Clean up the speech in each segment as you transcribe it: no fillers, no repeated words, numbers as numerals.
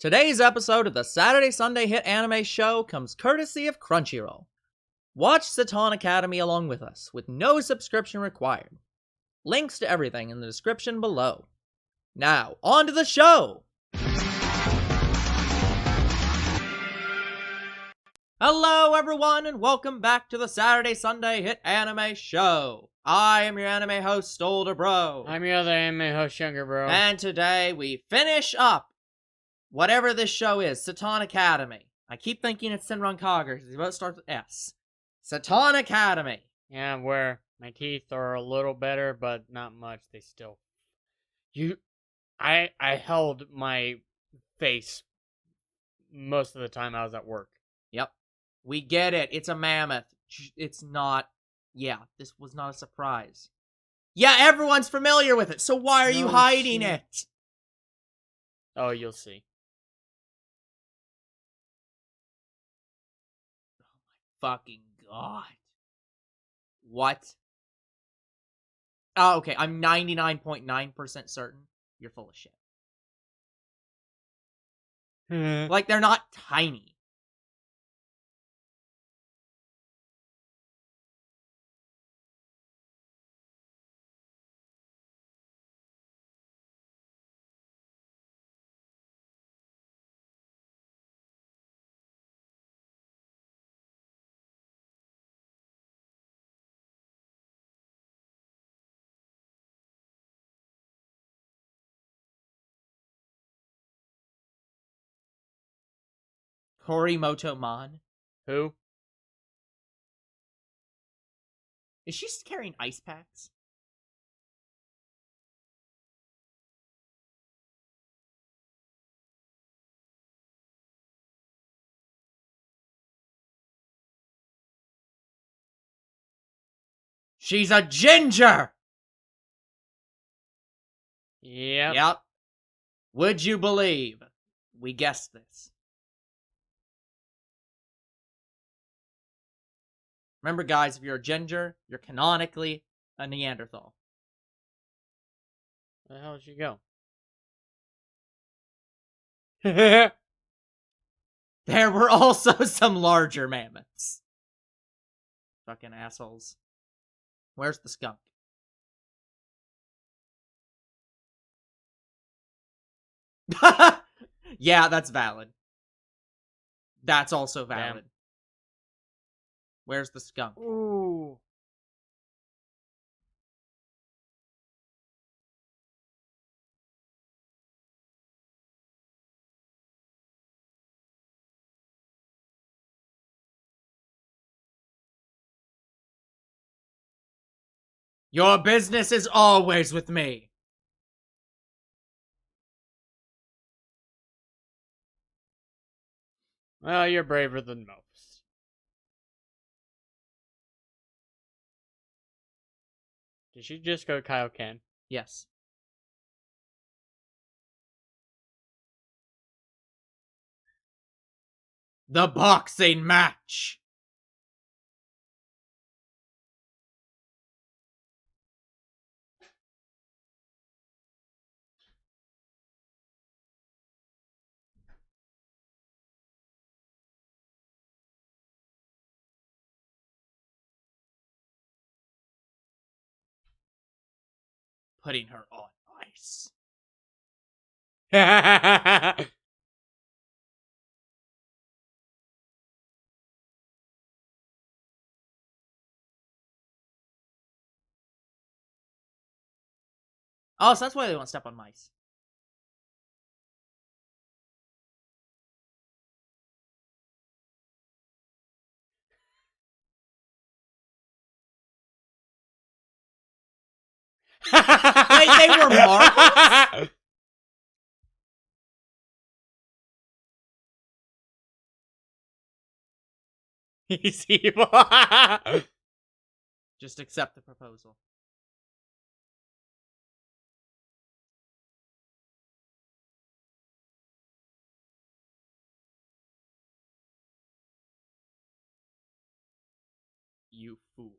Today's episode of the Saturday Sunday Hit Anime Show comes courtesy of Crunchyroll. Watch Seton Academy along with us, with no subscription required. Links to everything in the description below. Now, on to the show! Hello everyone, and welcome back to the Saturday Sunday Hit Anime Show. I am your anime host, Older Bro. I'm your other anime host, Younger Bro. And today we finish up whatever this show is, Seton Academy. I keep thinking it's Senran Kagura because it both starts with S. Seton Academy. Yeah, where my teeth are a little better, but not much. They still... I held my face most of the time I was at work. Yep. We get it. It's a mammoth. It's not... Yeah, this was not a surprise. Yeah, everyone's familiar with it, so why are you hiding it? Oh, you'll see. Fucking God. What? Oh, okay, I'm 99.9% certain you're full of shit. Like, they're not tiny. Korimoto Man. Who? Is she carrying ice packs? She's a ginger! Yep. Would you believe we guessed this? Remember, guys, if you're a ginger, you're canonically a Neanderthal. Where the hell did she go? There were also some larger mammoths. Fucking assholes. Where's the skunk? Yeah, that's valid. That's also valid. Damn. Where's the skunk? Ooh. Your business is always with me. Well, you're braver than most. Did she just go Kaioken? Yes. The boxing match. Putting her on ice. Oh, so that's why they won't step on mice. Wait, they were marbles? He's evil. Just accept the proposal. You fool.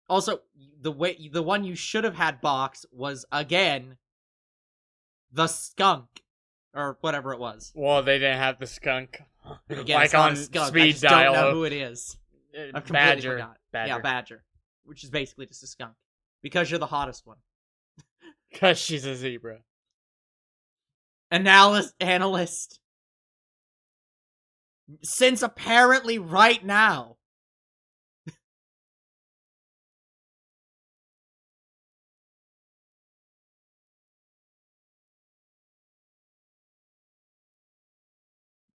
Also, the one you should have had box was, again, the skunk. or whatever it was. Well, they didn't have the skunk. Again, Like it's not on a skunk. speed I just dial. don't know who it is. I've completely Badger. forgot. Badger. Yeah, Badger, which is basically just a skunk because you're the hottest one. Because she's a zebra. Analyst. Since apparently right now.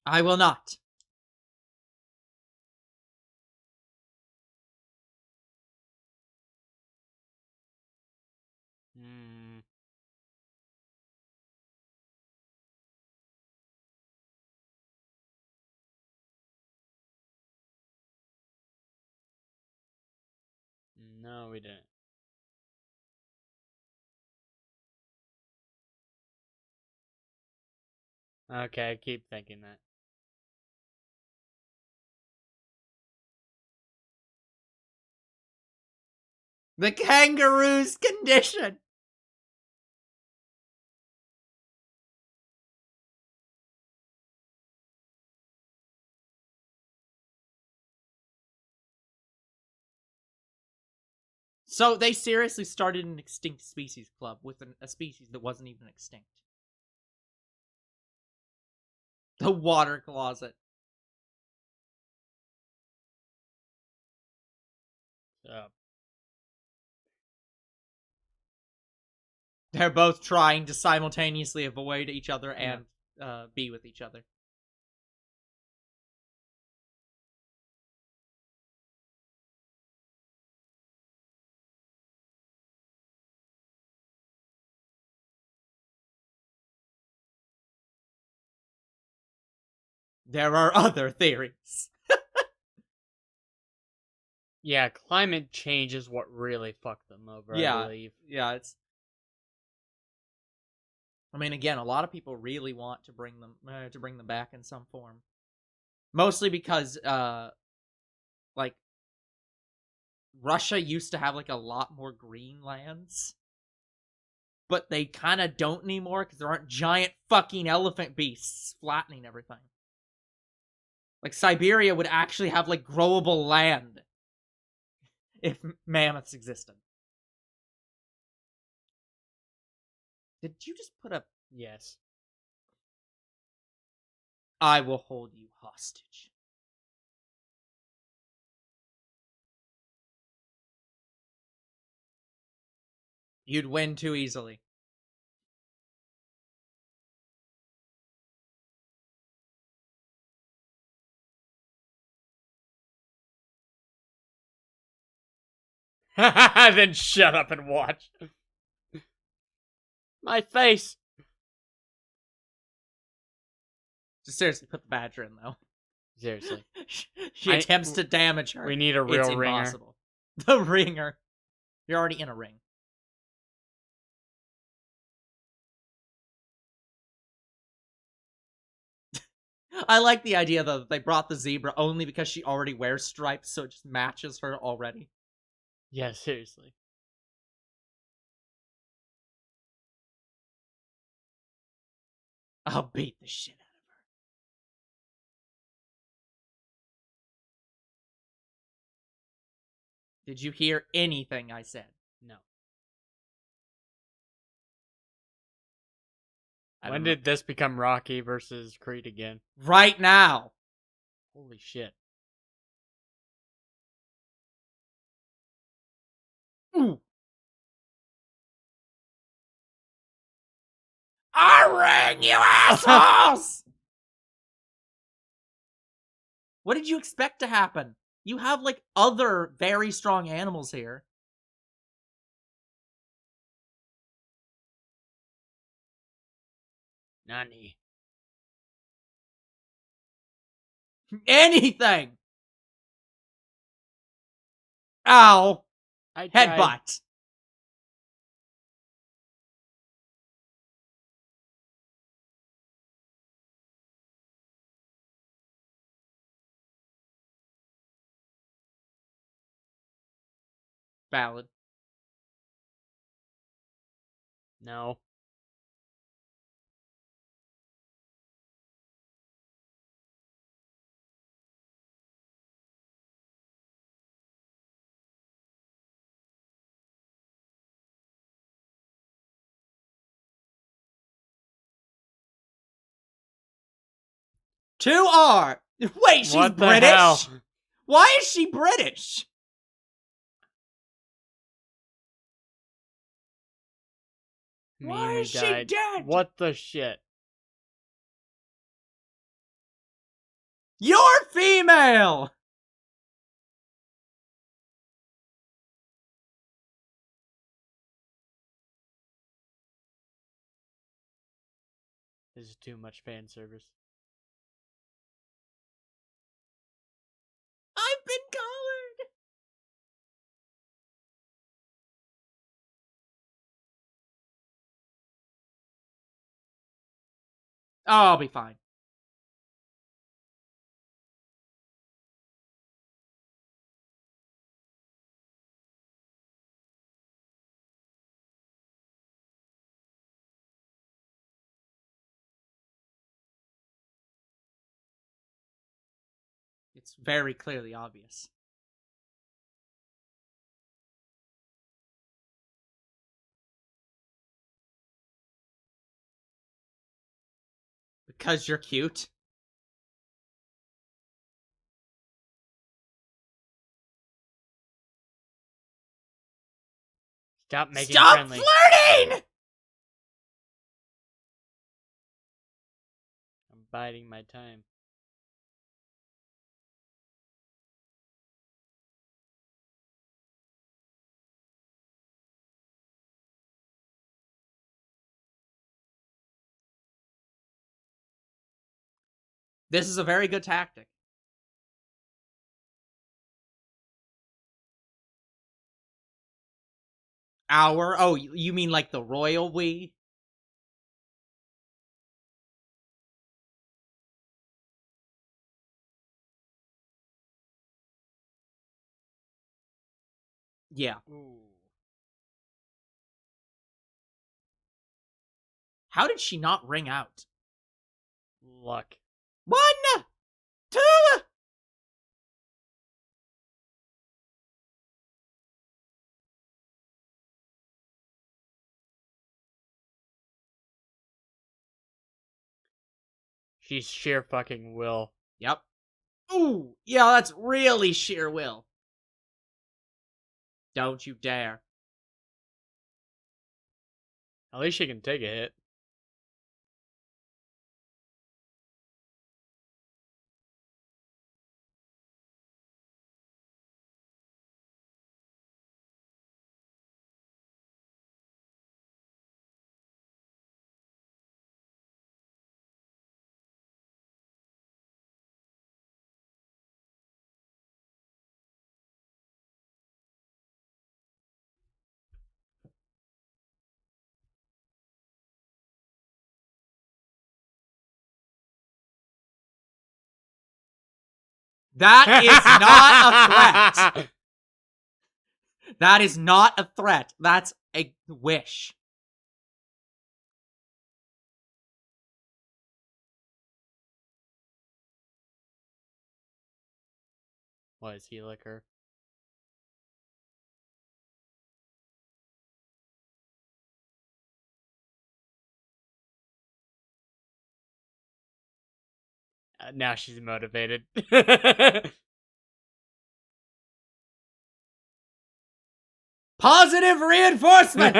I will not. Hmm. No, we didn't. Okay, I keep thinking that. The kangaroo's condition. So they seriously started an extinct species club with a species that wasn't even extinct. The water closet. They're both trying to simultaneously avoid each other and be with each other. There are other theories. Yeah, climate change is what really fucked them over, I believe. Yeah, it's... I mean, again, a lot of people really want to bring them back in some form. Mostly because, like, Russia used to have, like, a lot more green lands. But they kind of don't anymore because there aren't giant fucking elephant beasts flattening everything. Like, Siberia would actually have, like, growable land if mammoths existed. Did you just put a... Yes. I will hold you hostage. You'd win too easily. Then shut up and watch. My face. Just seriously, put the badger in, though. Seriously. She attempts to damage her. We need a real it's ringer. Impossible. The ringer. You're already in a ring. I like the idea, though, that they brought the zebra only because she already wears stripes, so it just matches her already. Yeah, seriously. I'll beat the shit out of her. Did you hear anything I said? No. When did this become Rocky versus Creed again? Right now. Holy shit. Ooh. Our ring, you assholes! What did you expect to happen? You have, like, other very strong animals here. Nani? Anything! Ow! I tried. Headbutt. Valid. No. 2R. Wait, she's What the British? hell? Why is she British? Why Mimi is she died. dead? What the shit? You're female! This is too much fan service. I've been collared! Oh, I'll be fine. It's very clearly obvious. Because you're cute. Stop making Stop friendly. flirting! I'm biding my time. This is a very good tactic. Our? Oh, you mean like the royal we? Yeah. Ooh. How did she not ring out? Luck. 1, 2. She's sheer fucking will. Yep. Ooh, yeah, that's really sheer will. Don't you dare. At least she can take a hit. That is not a threat. That is not a threat. That's a wish. What is he like her? Now she's motivated. Positive reinforcement!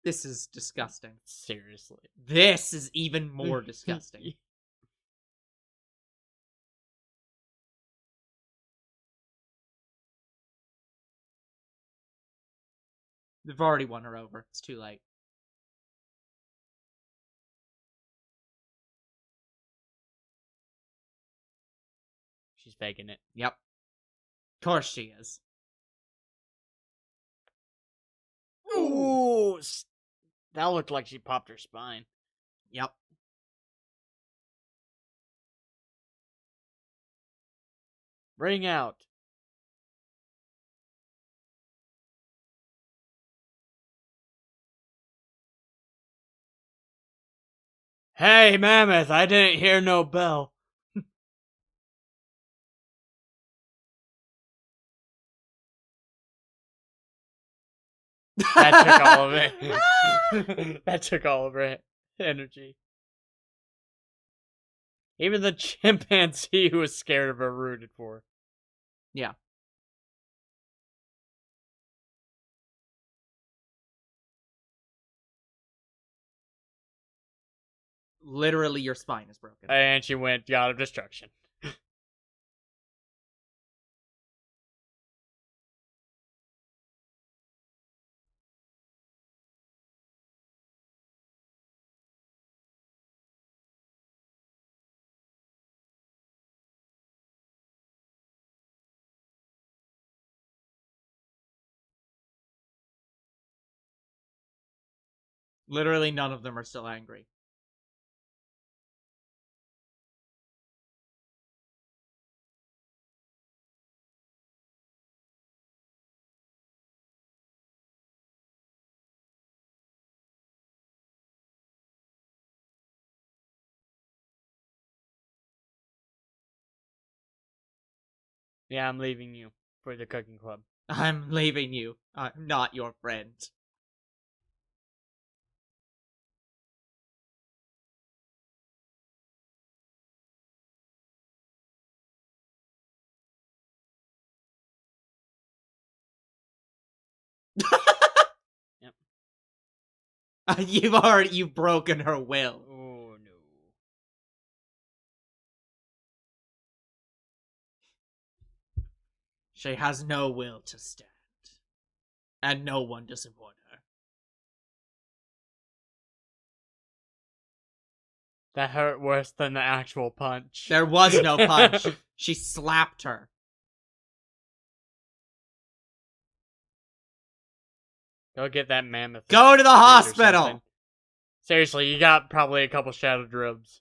This is disgusting. Seriously. This is even more disgusting. They've already won her over. It's too late. She's faking it. Yep. Of course she is. Ooh, that looked like she popped her spine. Yep. Ring out. Hey, Mammoth, I didn't hear no bell. That took all of it. That took all of her energy. Even the chimpanzee who was scared of her rooted for her. Yeah. Literally, your spine is broken. And she went God of Destruction. Literally, none of them are still angry. Yeah, I'm leaving you for the cooking club. I'm leaving you. I'm not your friend. Yep. You've broken her will. Oh no. She has no will to stand. And no one to support her. That hurt worse than the actual punch. There was no punch. She slapped her. Go get that mammoth. Go to the hospital! Seriously, you got probably a couple shattered ribs.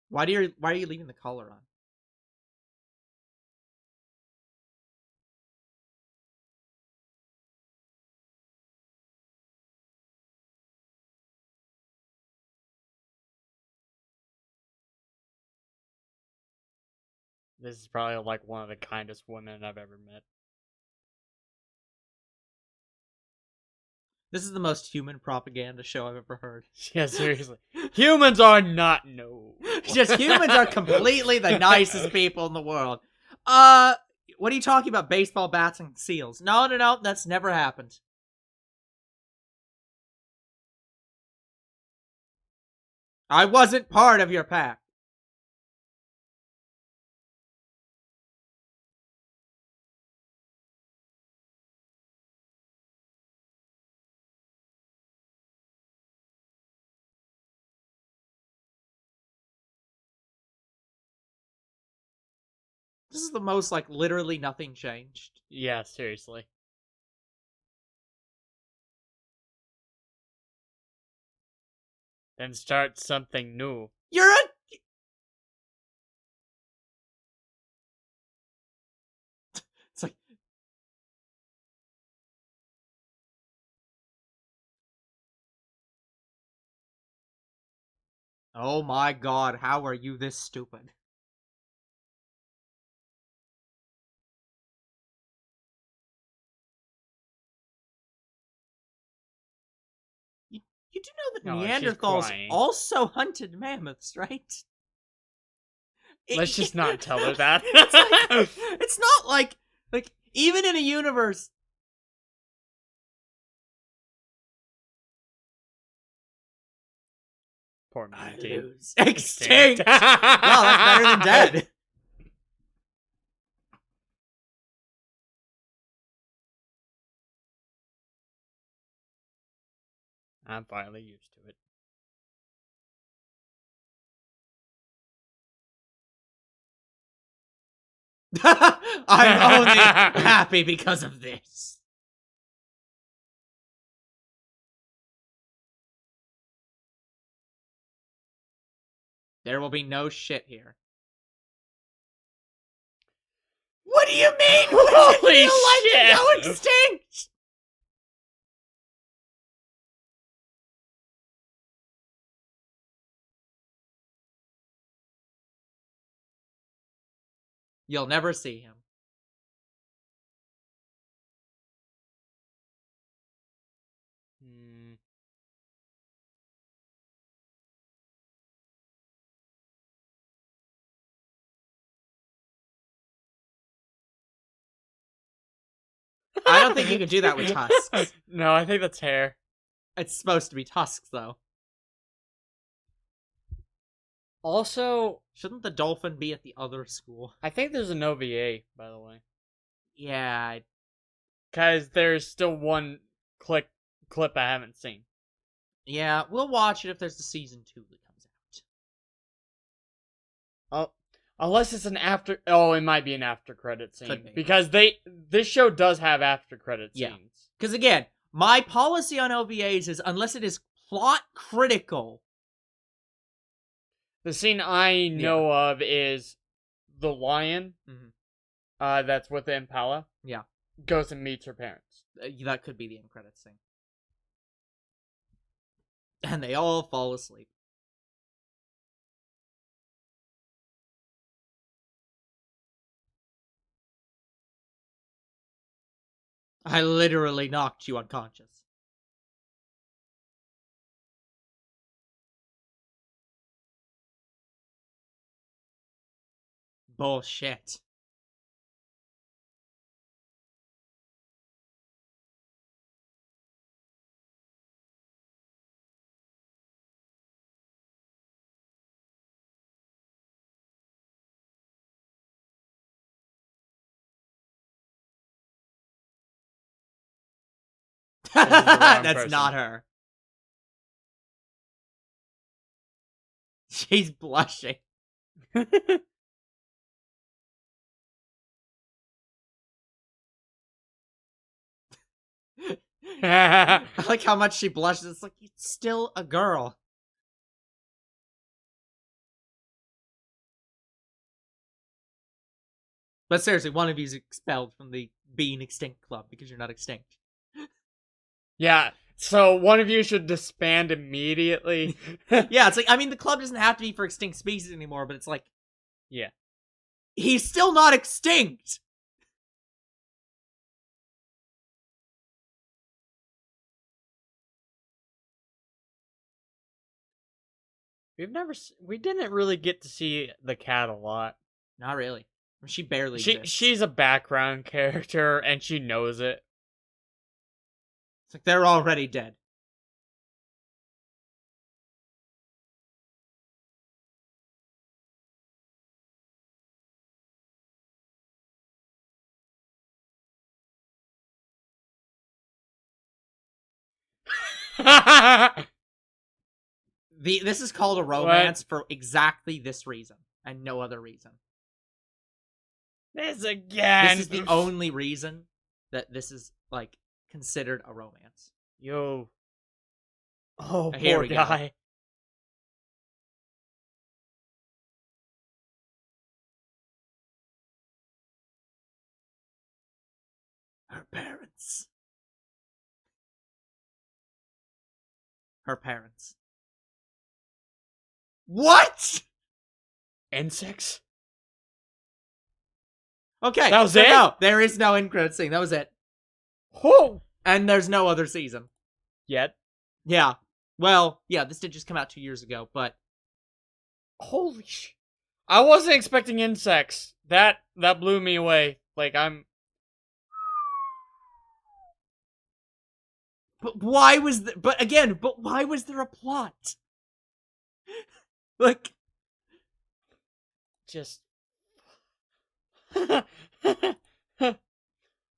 Why are you leaving the collar on? This is probably like one of the kindest women I've ever met. This is the most human propaganda show I've ever heard. Yeah, seriously. Humans are not no. Just humans are completely the nicest people in the world. What are you talking about? Baseball bats and seals? No, that's never happened. I wasn't part of your pack. This is the most, like, literally nothing changed. Yeah, seriously. Then start something new. You're a... It's like... Oh my god, how are you this stupid? You do know that Oh, she's Neanderthals crying. also hunted mammoths, right? Let's just not tell her that. It's not like even in a universe. Poor I Manatee. lose. Extinct! Wow, that's better than dead. I'm finally used to it. I'm only happy because of this. There will be no shit here. What do you mean? What does it feel like to go extinct? You'll never see him. I don't think you can do that with tusks. No, I think that's hair. It's supposed to be tusks, though. Also, shouldn't the dolphin be at the other school? I think there's an OVA, by the way. Yeah. Because there's still one clip I haven't seen. Yeah, we'll watch it if there's a season 2 that comes out. Oh, unless it's an after. Oh, it might be an after credit scene. Could be. Because this show does have after credit scenes. Because again, my policy on OVAs is unless it is plot critical. The scene I know of is the lion. That's with the impala. Yeah. Goes and meets her parents. That could be the end credits scene. And they all fall asleep. I literally knocked you unconscious. Bullshit. That's person. not her. She's blushing. I like how much she blushes. It's like, it's still a girl. But seriously, one of you's expelled from the Being Extinct Club because you're not extinct. Yeah, so one of you should disband immediately. Yeah, it's like, I mean, the club doesn't have to be for extinct species anymore, but it's like... Yeah. He's still not extinct! We didn't really get to see the cat a lot. Not really. She barely exists. She's a background character, and she knows it. It's like they're already dead. This is called a romance for exactly this reason, and no other reason. This again! This is the only reason that this is, like, considered a romance. Yo. Oh, Here poor we go. guy. Her parents. Her parents. What? Insects? Okay. That was it? No, there is no end credit scene. That was it. Oh! And there's no other season. Yet? Yeah. Well, yeah, this did just come out 2 years ago, but... Holy sh... I wasn't expecting insects. That blew me away. Like, I'm... But why was there... But why was there a plot? Like... Just...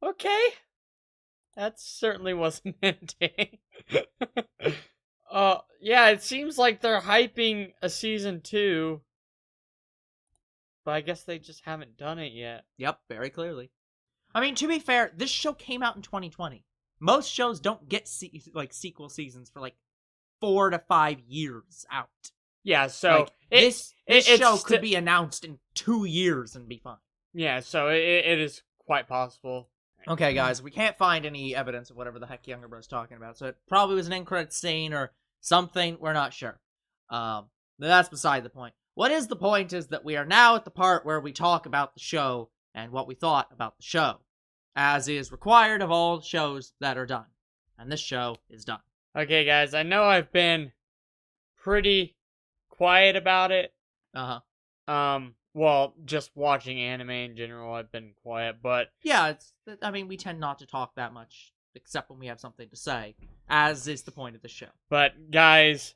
Okay. That certainly wasn't ending. Yeah, it seems like they're hyping a season 2. But I guess they just haven't done it yet. Yep, very clearly. I mean, to be fair, this show came out in 2020. Most shows don't get sequel seasons for like 4 to 5 years out. Yeah, so like, this show could be announced in 2 years and be fine. Yeah, so it is quite possible. Okay, guys, we can't find any evidence of whatever the heck Younger Bro's talking about, so it probably was an end credit scene or something. We're not sure. That's beside the point. What is the point is that we are now at the part where we talk about the show and what we thought about the show, as is required of all shows that are done. And this show is done. Okay, guys, I know I've been pretty quiet about it. Uh-huh. well, just watching anime in general, I've been quiet, but Yeah, we tend not to talk that much, except when we have something to say, as is the point of the show. But guys,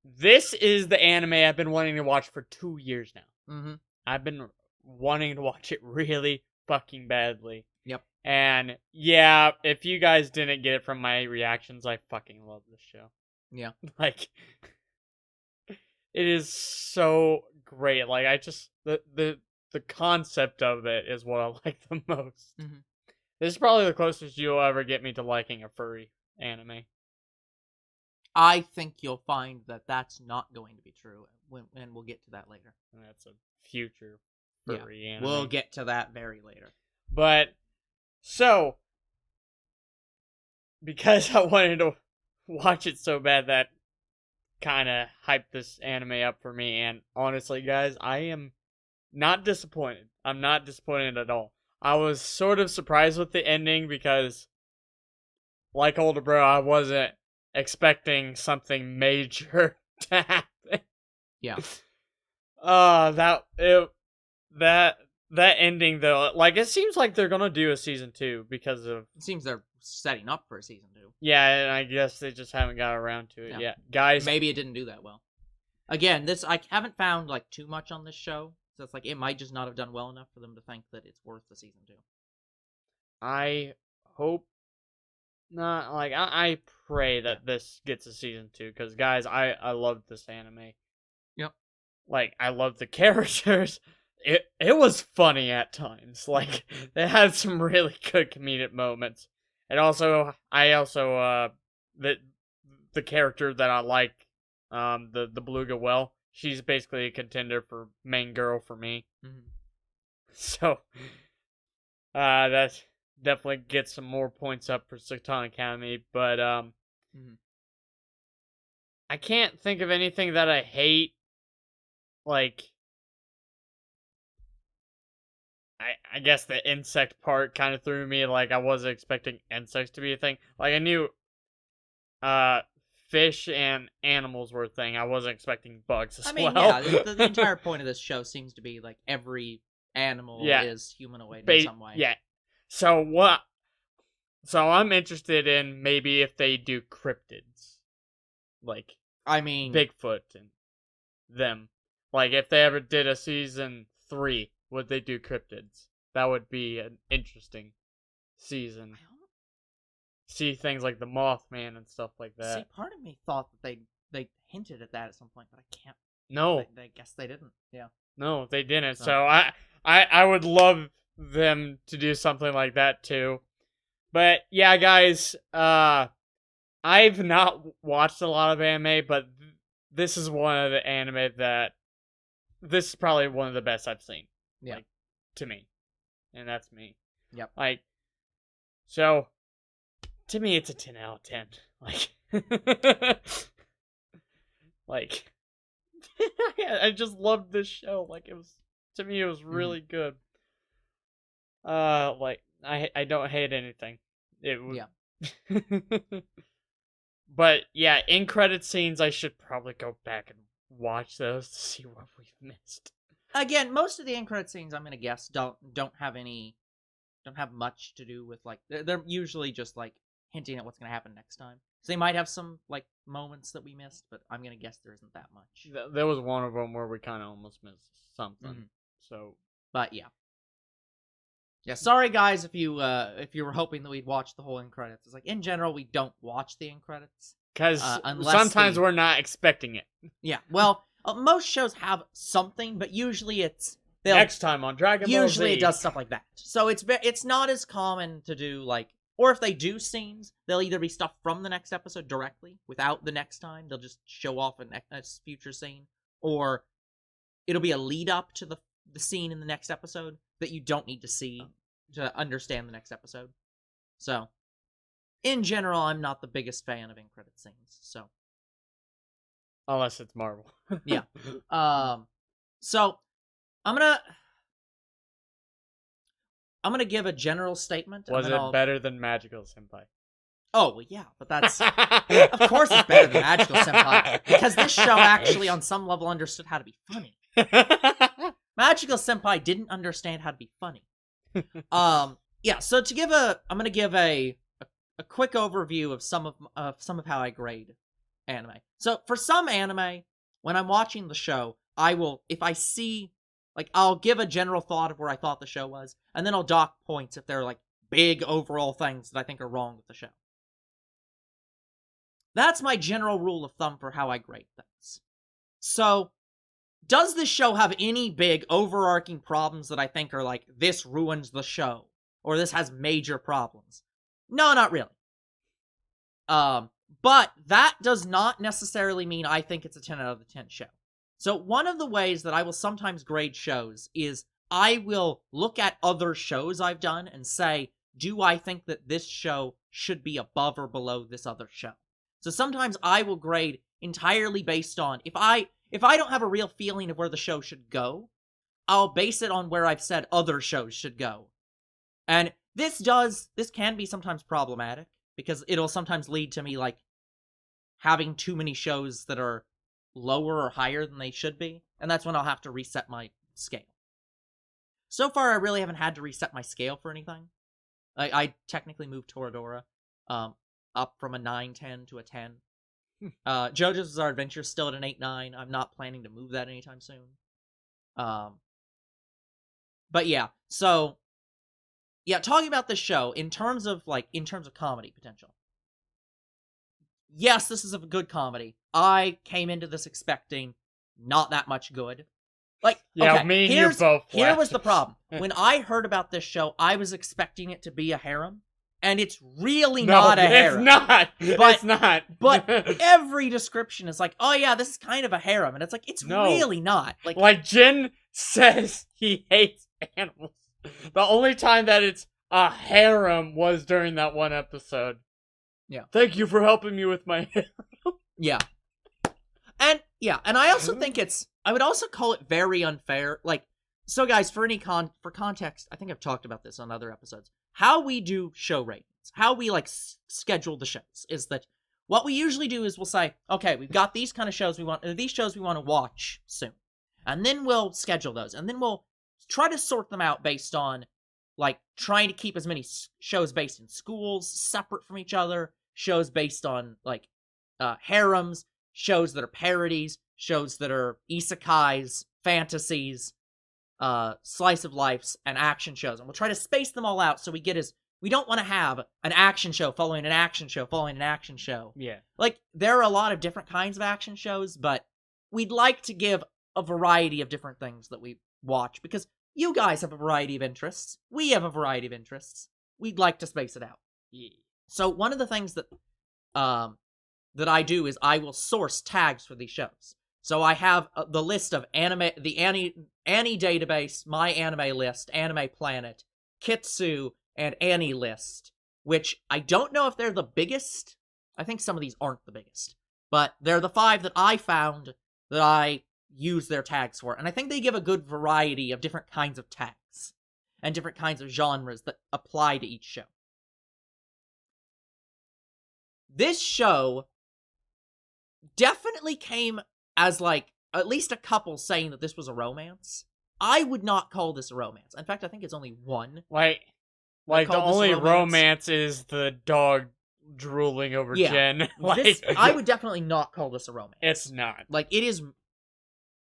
this is the anime I've been wanting to watch for 2 years now. Mm-hmm. I've been wanting to watch it really fucking badly. Yep. And yeah, if you guys didn't get it from my reactions, I fucking love this show. Yeah. Like, it is so great. Like, I just the concept of it is what I like the most. Mm-hmm. This is probably the closest you'll ever get me to liking a furry anime. I think you'll find that that's not going to be true, and we'll get to that later. And that's a future furry anime. We'll get to that very later. But, so, because I wanted to watch it so bad, that kind of hyped this anime up for me. And honestly, guys, I am not disappointed. I'm not disappointed at all. I was sort of surprised with the ending because, like Older Bro, I wasn't expecting something major to happen. Yeah. That ending though, like, it seems like they're gonna do a season 2 because of. It seems they're setting up for a season 2. Yeah, and I guess they just haven't got around to it yet, guys. Maybe it didn't do that well. Again, I haven't found like too much on this show, so it's like it might just not have done well enough for them to think that it's worth the season 2. I hope not. Like, I pray that this gets a season 2 because, guys, I love this anime. Yep. Like, I love the characters. It was funny at times. Like, they had some really good comedic moments. And also, the character that I like, the Beluga Whale, she's basically a contender for main girl for me. Mm-hmm. So, that definitely gets some more points up for Seton Academy. But, Mm-hmm. I can't think of anything that I hate. Like, I guess the insect part kind of threw me. Like, I wasn't expecting insects to be a thing. Like, I knew fish and animals were a thing. I wasn't expecting bugs as well. Yeah, the entire point of this show seems to be like every animal is humanoid in some way. Yeah. So I'm interested in maybe if they do cryptids. Like, Bigfoot and them. Like, if they ever did a season 3, would they do cryptids? That would be an interesting season. See things like the Mothman and stuff like that. See, part of me thought that they hinted at that at some point, but I can't. No. I guess they didn't. Yeah. No, they didn't. So I would love them to do something like that too. But yeah, guys, I've not watched a lot of anime, but this is one of the anime that this is probably one of the best I've seen. Yeah. Like, to me. And that's me. Yep. Like, so, to me, it's a 10 out of 10. Like, I just loved this show. Like, to me, it was really good. Like, I don't hate anything. It was... Yeah. But, yeah, in credit scenes, I should probably go back and watch those to see what we've missed. Again, most of the end credit scenes, I'm gonna guess, don't have much to do with, like, they're usually just like hinting at what's gonna happen next time. So they might have some like moments that we missed, but I'm gonna guess there isn't that much. There was one of them where we kind of almost missed something. Mm-hmm. So, but yeah. Sorry guys if you were hoping that we'd watch the whole end credits. It's like, in general, we don't watch the end credits because sometimes we're not expecting it. Yeah, well, most shows have something, but usually it's next time on Dragon Ball Z. Usually it does stuff like that. So it's not as common to do, like, or if they do scenes, they'll either be stuff from the next episode directly without the next time. They'll just show off a future scene, or it'll be a lead up to the scene in the next episode that you don't need to see to understand the next episode. So, in general, I'm not the biggest fan of end credit scenes. So, unless it's Marvel. Yeah. So I'm gonna give a general statement. Was it better than Magical Senpai? Oh, well, yeah, but that's of course it's better than Magical Senpai because this show actually, on some level, understood how to be funny. Magical Senpai didn't understand how to be funny. Yeah, so I'm gonna give a quick overview of some of how I grade anime. So for some anime, when I'm watching the show, I will, if I see, like, I'll give a general thought of where I thought the show was, and then I'll dock points if they're like big overall things that I think are wrong with the show. That's my general rule of thumb for how I grade things. So, does this show have any big overarching problems that I think are like, this ruins the show, or this has major problems? No, not really. But that does not necessarily mean I think it's a 10 out of 10 show. So one of the ways that I will sometimes grade shows is I will look at other shows I've done and say, do I think that this show should be above or below this other show? So sometimes I will grade entirely based on, if I don't have a real feeling of where the show should go, I'll base it on where I've said other shows should go. And this can be sometimes problematic, because it'll sometimes lead to me, like, having too many shows that are lower or higher than they should be, and that's when I'll have to reset my scale. So far, I really haven't had to reset my scale for anything. I technically moved Toradora up from a 9/10 to a 10. JoJo's Bizarre Adventure is still at an 8/9. I'm not planning to move that anytime soon. But yeah, so yeah, talking about this show in terms of comedy potential. Yes, this is a good comedy. I came into this expecting not that much good. Like, yeah, okay, me and you both. Here was the problem. When I heard about this show, I was expecting it to be a harem, and it's really not a harem. It's not. It's not. But every description is like, oh yeah, this is kind of a harem, and it's like, it's really not. Like Jin says he hates animals. The only time that it's a harem was during that one episode. Yeah. Thank you for helping me with my harem. Yeah. And I also think I would also call it very unfair. Like, so guys, for context, I think I've talked about this on other episodes. How we do show ratings, how we schedule the shows, is that what we usually do is we'll say, okay, we've got these kind of shows these shows we want to watch soon. And then we'll schedule those, and then we'll try to sort them out based on, like, trying to keep as many shows based in schools separate from each other, shows based on, like, harems, shows that are parodies, shows that are isekais, fantasies, slice of lifes, and action shows. And we'll try to space them all out so we don't want to have an action show following an action show following an action show. Yeah. Like, there are a lot of different kinds of action shows, but we'd like to give a variety of different things that we watch, because you guys have a variety of interests. We have a variety of interests. We'd like to space it out. Yeah. So one of the things that I do is I will source tags for these shows. So I have the list of the Annie database, My Anime List, Anime Planet, Kitsu, and Annie List, which I don't know if they're the biggest. I think some of these aren't the biggest, but they're the 5 that I found that I use their tags for, and I think they give a good variety of different kinds of tags and different kinds of genres that apply to each show. This show definitely came as, like, at least a couple saying that this was a romance. I would not call this a romance. In fact, I think it's only one. Like the only romance is the dog drooling over Jen. I would definitely not call this a romance. It's not. Like, it is.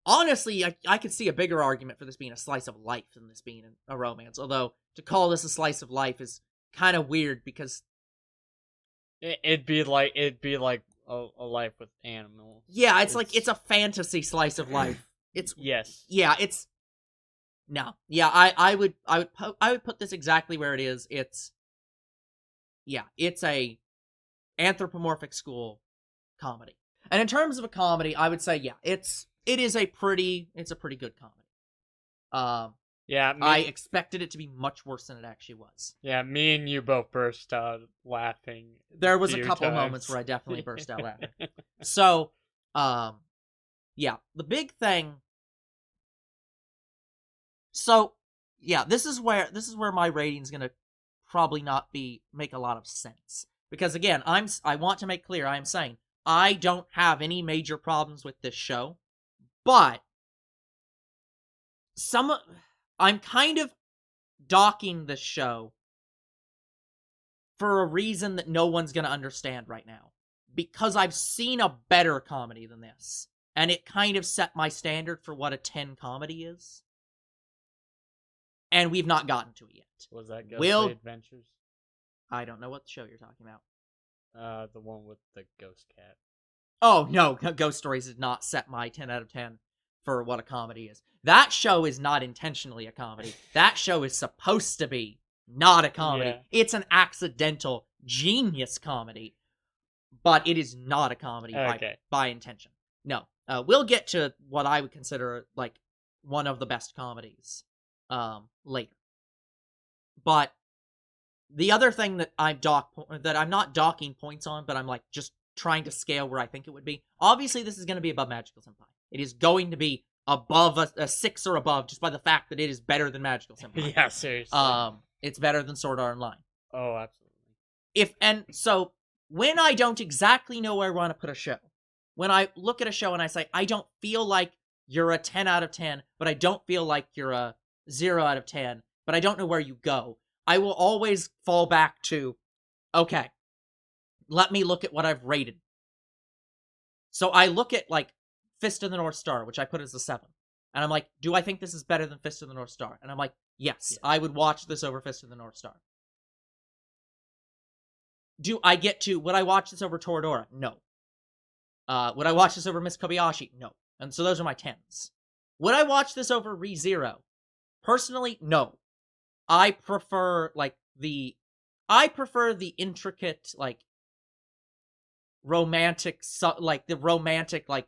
Honestly, I could see a bigger argument for this being a slice of life than this being a romance. Although, to call this a slice of life is kind of weird, because it'd be like a life with animals. Yeah, it's a fantasy slice of life. It's yes. Yeah, it's no. Yeah, I would put this exactly where it is. It's a anthropomorphic school comedy. And in terms of a comedy, I would say it's a pretty good comedy. I expected it to be much worse than it actually was. Yeah, me and you both burst out laughing. There was a couple moments where I definitely burst out laughing. So, the big thing. So, this is where my rating's gonna probably not make a lot of sense, because again, I want to make clear, I am saying I don't have any major problems with this show. But I'm kind of docking this show for a reason that no one's going to understand right now. Because I've seen a better comedy than this. And it kind of set my standard for what a 10 comedy is. And we've not gotten to it yet. Was that Ghostly Adventures? I don't know what show you're talking about. The one with the ghost cat. Oh, no. Ghost Stories did not set my 10 out of 10 for what a comedy is. That show is not intentionally a comedy. That show is supposed to be not a comedy. Yeah. It's an accidental genius comedy. But it is not a comedy by intention. No. We'll get to what I would consider, like, one of the best comedies later. But the other thing that I'm not docking points on, but I'm, like, just trying to scale where I think it would be. Obviously, this is going to be above Magical Senpai. It is going to be above a 6 or above just by the fact that it is better than Magical Senpai. Yeah, seriously. It's better than Sword Art Online. Oh, absolutely. So when I don't exactly know where I want to put a show, when I look at a show and I say, I don't feel like you're a 10 out of 10, but I don't feel like you're a 0 out of 10, but I don't know where you go, I will always fall back to, okay, let me look at what I've rated. So I look at, like, Fist of the North Star, which I put as a 7. And I'm like, do I think this is better than Fist of the North Star? And I'm like, yes. I would watch this over Fist of the North Star. Would I watch this over Toradora? No. Would I watch this over Miss Kobayashi? No. And so those are my 10s. Would I watch this over ReZero? Personally, no. I prefer the intricate, like, romantic, the romantic, like,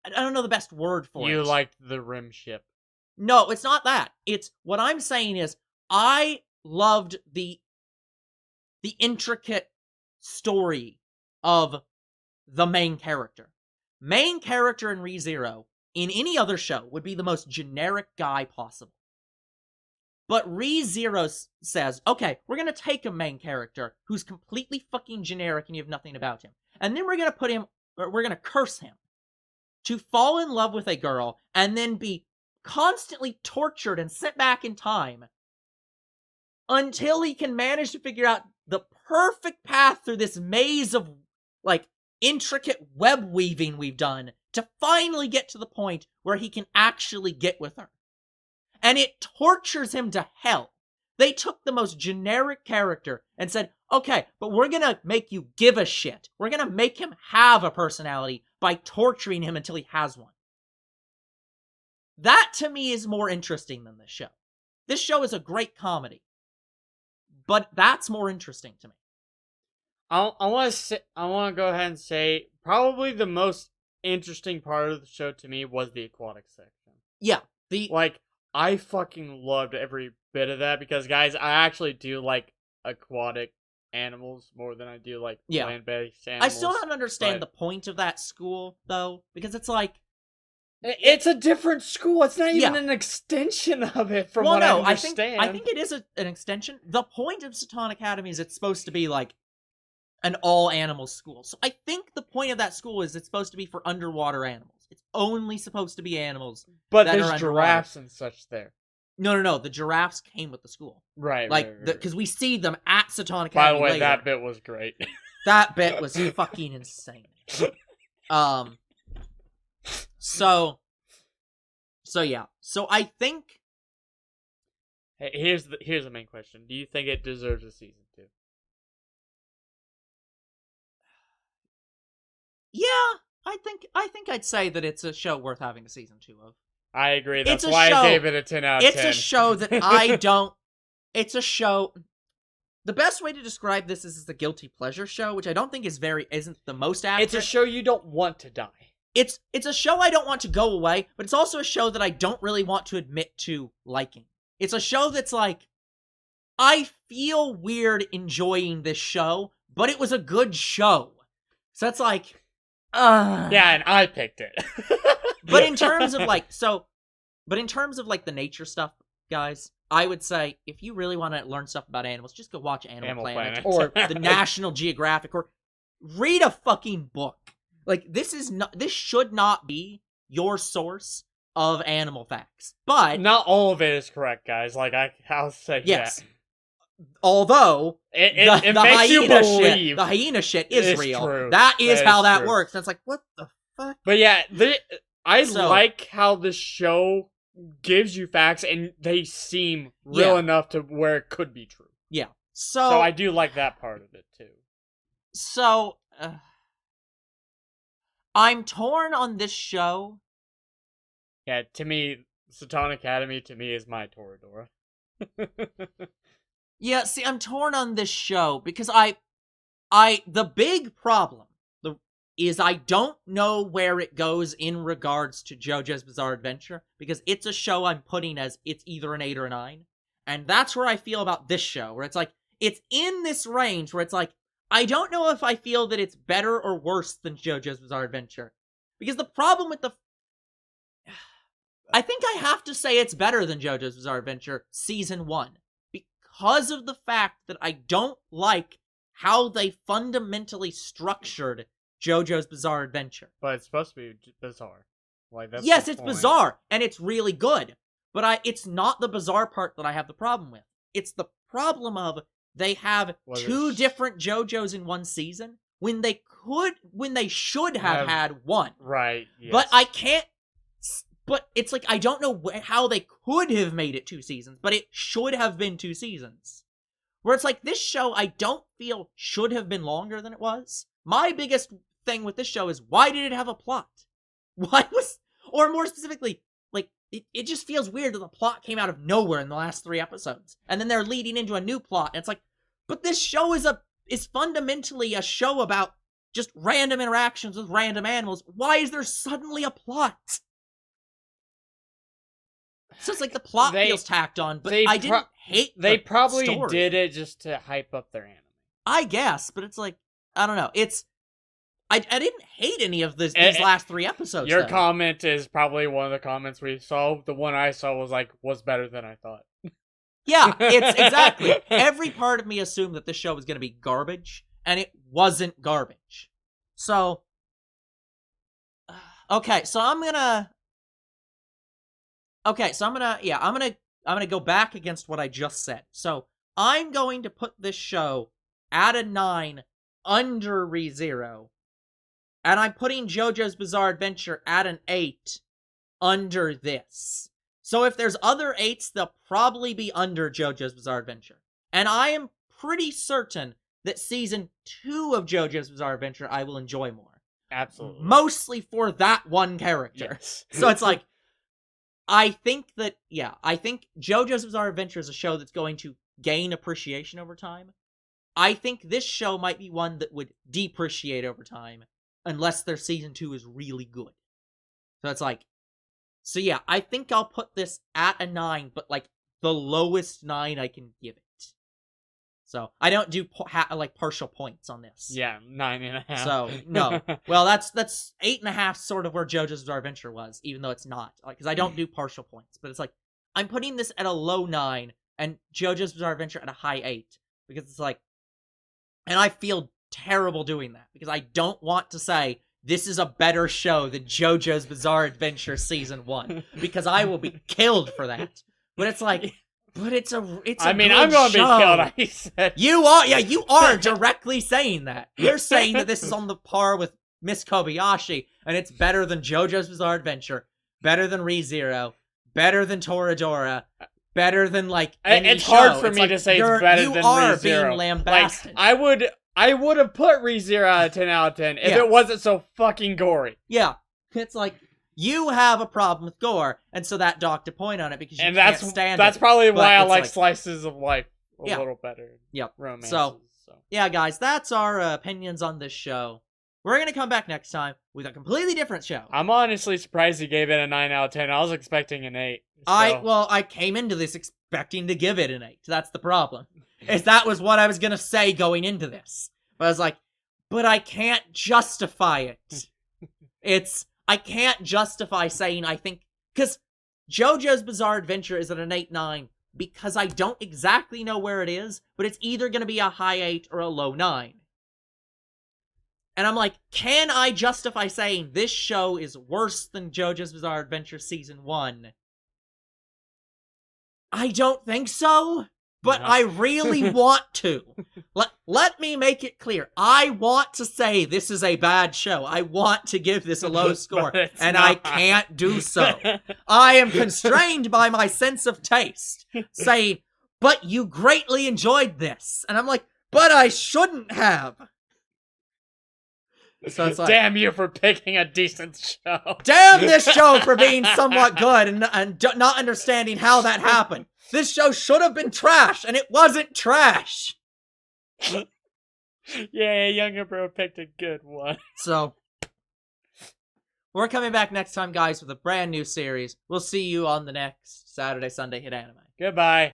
I don't know the best word for it. You liked the rim ship. No, it's not that. It's, what I'm saying is, I loved the intricate story of the main character. Main character in ReZero, in any other show, would be the most generic guy possible. But ReZero says, okay, we're gonna take a main character who's completely fucking generic and you have nothing about him. And then we're gonna curse him to fall in love with a girl and then be constantly tortured and sent back in time until he can manage to figure out the perfect path through this maze of, like, intricate web weaving we've done to finally get to the point where he can actually get with her. And it tortures him to hell. They took the most generic character and said, okay, but we're gonna make you give a shit. We're gonna make him have a personality by torturing him until he has one. That, to me, is more interesting than this show. This show is a great comedy. But that's more interesting to me. I want to go ahead and say probably the most interesting part of the show to me was the aquatic section. Yeah, I fucking loved every bit of that because, guys, I actually do like aquatic animals more than I do like land-based animals. I still don't understand the point of that school though, because it's like it's a different school. It's not even an extension of it, from what I understand. I think it is an extension. The point of Seton Academy is it's supposed to be like an all-animal school. So I think the point of that school is it's supposed to be for underwater animals. It's only supposed to be animals. But there's giraffes and such there. No. The giraffes came with the school. Right. Because we see them at Seton Academy. By the way, later. That bit was great. That bit was fucking insane. So yeah. So I think. Hey, here's the main question. Do you think it deserves a season 2? Yeah, I think I'd say that it's a show worth having a season 2 of. I agree. That's why I gave it a 10 out of 10. It's a show that I don't. It's a show. The best way to describe this is a guilty pleasure show, which I don't think isn't the most accurate. It's a show you don't want to die. It's a show I don't want to go away, but it's also a show that I don't really want to admit to liking. It's a show that's like, I feel weird enjoying this show, but it was a good show. So that's like, yeah, and I picked it. But in terms of the nature stuff, guys, I would say if you really want to learn stuff about animals, just go watch Animal Planet or the National Geographic, or read a fucking book. Like, this should not be your source of animal facts. But not all of it is correct, guys. Like, I'll say yes. that. Although it makes you believe the hyena shit is real. True. That is how that true. works. That's like, what the fuck? But yeah, I like how the show gives you facts and they seem real enough to where it could be true. Yeah. So I do like that part of it too. So I'm torn on this show. Yeah, to me, Seton Academy to me is my Toradora. Yeah, see, I'm torn on this show because the big problem is I don't know where it goes in regards to JoJo's Bizarre Adventure, because it's a show I'm putting as it's either an 8 or a 9. And that's where I feel about this show, where it's like, it's in this range where it's like, I don't know if I feel that it's better or worse than JoJo's Bizarre Adventure. Because the problem with I think I have to say it's better than JoJo's Bizarre Adventure Season 1. Because of the fact that I don't like how they fundamentally structured JoJo's Bizarre Adventure. But it's supposed to be bizarre. Like, that's yes, it's bizarre, and it's really good. But it's not the bizarre part that I have the problem with. It's the problem of they have two different JoJo's in one season when they should have had one. Right. Yes. But I can't. But it's like, I don't know how they could have made it 2 seasons, but it should have been 2 seasons. Where it's like, this show I don't feel should have been longer than it was. My biggest thing with this show is, why did it have a plot? Or more specifically, like, it just feels weird that the plot came out of nowhere in the last 3 episodes. And then they're leading into a new plot, and it's like, but this show is fundamentally a show about just random interactions with random animals. Why is there suddenly a plot? So it's like the plot feels tacked on, but I didn't hate the They probably story. did it just to hype up their anime. I guess, but it's like, I don't know. I didn't hate any of these last 3 episodes. Your comment is probably one of the comments we saw. The one I saw was better than I thought. Yeah, it's exactly. Every part of me assumed that this show was going to be garbage, and it wasn't garbage. So, okay, so I'm gonna go back against what I just said. So, I'm going to put this show at a 9 under ReZero, and I'm putting JoJo's Bizarre Adventure at an 8 under this. So if there's other 8s, they'll probably be under JoJo's Bizarre Adventure. And I am pretty certain that Season 2 of JoJo's Bizarre Adventure I will enjoy more. Absolutely. Mostly for that one character. Yes. So it's like, I think JoJo's Bizarre Adventure is a show that's going to gain appreciation over time. I think this show might be one that would depreciate over time, unless their Season 2 is really good. So it's like, so yeah, I think I'll put this at a 9, but like the lowest 9 I can give it. So I don't do partial points on this. Yeah, 9.5. So no, well that's 8.5, sort of where JoJo's Bizarre Adventure was, even though it's not, because I don't do partial points. But it's like, I'm putting this at a low 9 and JoJo's Bizarre Adventure at a high 8, because it's like, and I feel terrible doing that, because I don't want to say this is a better show than JoJo's Bizarre Adventure Season 1, because I will be killed for that. But it's like, it's a I mean, I'm going to be killed, I said. You are directly saying that. You're saying that this is on the par with Miss Kobayashi, and it's better than JoJo's Bizarre Adventure, better than ReZero, better than Toradora, better than, like, any it's show. hard for me to say it's better than ReZero. You are being lambasted. Like, I would have put ReZero out of 10 out of 10 if it wasn't so fucking gory. Yeah. It's like, you have a problem with gore, and so that docked a point on it because you can't stand it. That's probably why I like Slices of Life a little better. Yep. Romances. So, yeah, guys, that's our opinions on this show. We're going to come back next time with a completely different show. I'm honestly surprised you gave it a 9 out of 10. I was expecting an 8. So. I came into this expecting to give it an 8. That's the problem. Is that was what I was going to say going into this. But I was like, but I can't justify it. I can't justify saying I think, because JoJo's Bizarre Adventure is at an 8-9 because I don't exactly know where it is, but it's either going to be a high 8 or a low 9. And I'm like, can I justify saying this show is worse than JoJo's Bizarre Adventure Season 1? I don't think so, but No. I really want to. Let me make it clear. I want to say this is a bad show. I want to give this a low score, and I can't do so. I am constrained by my sense of taste, saying, but you greatly enjoyed this. And I'm like, but I shouldn't have. So it's like, damn you for picking a decent show. Damn this show for being somewhat good and not understanding how that happened. This show should have been trash, and it wasn't trash. Yeah, younger bro picked a good one. So, we're coming back next time, guys, with a brand new series. We'll see you on the next Saturday, Sunday Hit Anime. Goodbye.